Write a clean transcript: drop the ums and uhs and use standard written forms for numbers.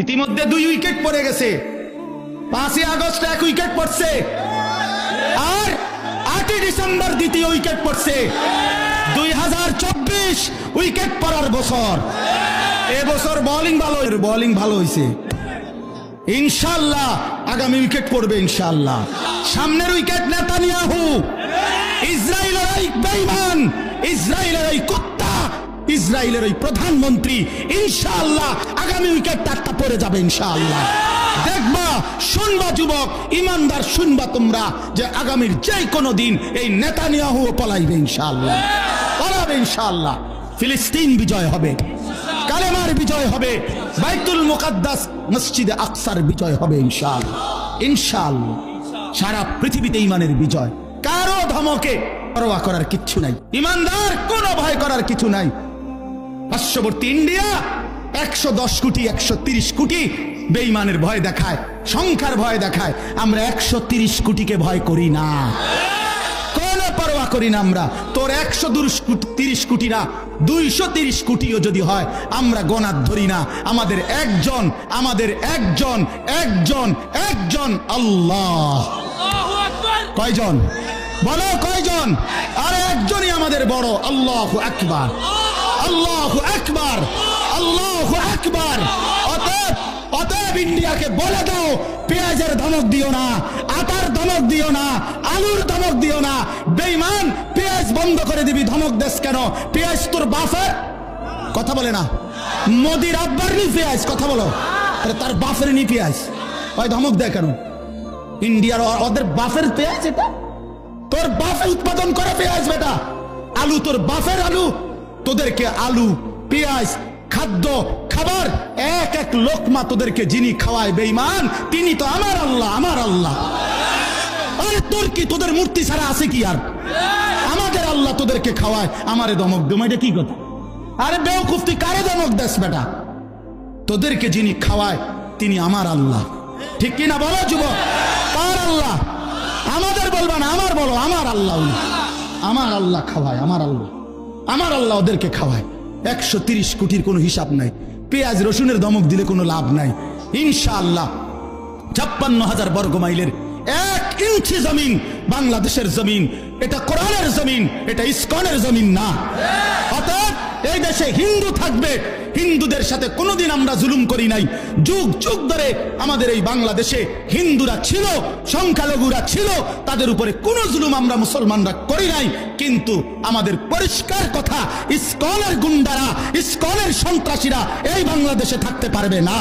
ইতিমধ্যে 2 উইকেট পড়ে গেছে। 5 আগস্ট 1 উইকেট পড়ছে, আর 8 ডিসেম্বর 2য় উইকেট পড়ছে। 2024 উইকেট পড়ার বছর। এবছর বোলিং ভালো হয়েছে ইনশাআল্লাহ। আগামী উইকেট পড়বে ইনশাআল্লাহ। সামনের উইকেট নেতানিয়াহু, ইসরায়েলের এই বেঈমান, ইসরায়েলের এই কুত্তা, ইসরায়েলের এই প্রধানমন্ত্রী। ইনশাআল্লাহ আগামী উইকেট একটা পড়ে যাবে ইনশাআল্লাহ। দেখবা, শুনবা যুবক, ইমানদার শুনবা তোমরা, যে আগামীর যে কোনো দিন এই নেতানিয়াহু পলাইবে ইনশাআল্লাহ, পলাবে ইনশাআল্লাহ। ফিলিস্তিন বিজয় হবে, কালেমার বিজয় হবে, বাইতুল মুকাদ্দাস মসজিদে আকসার বিজয় হবে ইনশাআল্লাহ। ইনশাআল্লাহ সারা পৃথিবীতে ঈমানের বিজয়। কারো ধমকে পরোয়া করার কিচ্ছু নাই, ইমানদার কোনো ভয় করার কিছু নাই। পার্শ্ববর্তী ইন্ডিয়া 110 কোটি 130 কোটি বেঈমানের ভয় দেখায়, সংখ্যার ভয় দেখায়। আমরা 130 কোটিকে ভয় করি না, কোনো পরোয়া করি না আমরা। তোর 130 কোটি না, 230 কোটিও যদি হয় আমরা গণাত ধরি না। আমাদের একজন আল্লাহ। কয়জন বলো, কয়জন? আরে একজনই আমাদের বড়। আল্লাহু আকবার, আল্লাহু আকবার, আল্লাহু আকবার। অতএব ইন্ডিয়াকে বলে দাও, পেঁয়াজের ধমক দিও না, আটার ধমক দিও না, আলুর ধমক দিও না। বেঈমান, পেঁয়াজ বন্ধ করে দিবি, ধমক দেশ কেন? পেঁয়াজ তোর বাপের, কথা বলে না। মোদির আব্বার নি পেঁয়াজ, কথা বলো। আরে তার বাপের নি পেঁয়াজ, ওই ধমক দেয় কেন? ইন্ডিয়ার ওদের বাপের পেঁয়াজ, এটা তোর বাপে উৎপাদন করে পেঁয়াজ বেটা। আলু তোর বাপের আলু, তোদেরকে আলু, পেঁয়াজ, খাদ্য, খাবার এক এক লোকমা তোদেরকে যিনি খাওয়ায় বেঈমান, তিনি তো আমার আল্লাহ, আমার আল্লাহ। আরে তোর কি, তোদের মূর্তি ছাড়া আছে কি আর? আমাদের আল্লাহ তোদেরকে খাওয়ায়, আমারে ধমক দেবো, এটা কি কথা? আরে বেওকুফ, তুই কারে ধমক দেস বেটা? তোদেরকে যিনি খাওয়ায় তিনি আমার আল্লাহ, ঠিক কিনা বলো যুবক? কার আল্লাহ? আমাদের বলবা না, আমার বলো, আমার আল্লাহ। আমার আল্লাহ খাওয়ায়, আমার আল্লাহ, আমার আল্লাহ ওদেরকে খাওয়ায়। 130 কোটির কোনো হিসাব নাই। পেঁয়াজ রসুনের ধমক দিলে কোনো লাভ নাই। ইনশাআল্লাহ 56,000 বর্গ মাইলের 1 ইঞ্চি জমিন বাংলাদেশের জমিন। এটা কোরআনের জমিন, এটা ইসকনের জমিন না। অতএব এই দেশে হিন্দু থাকবে, হিন্দুদের সাথে কোনোদিন আমরা জুলুম করি নাই। যুগ যুগ ধরে আমাদের এই বাংলাদেশে হিন্দুরা ছিল, সংখ্যালঘুরা ছিল, তাদের উপরে কোনো জুলুম আমরা মুসলমানরা করি নাই। কিন্তু আমাদের পরিষ্কার কথা, ইসকনের গুন্ডারা, ইসকনের সন্ত্রাসীরা এই বাংলাদেশে থাকতে পারবে না।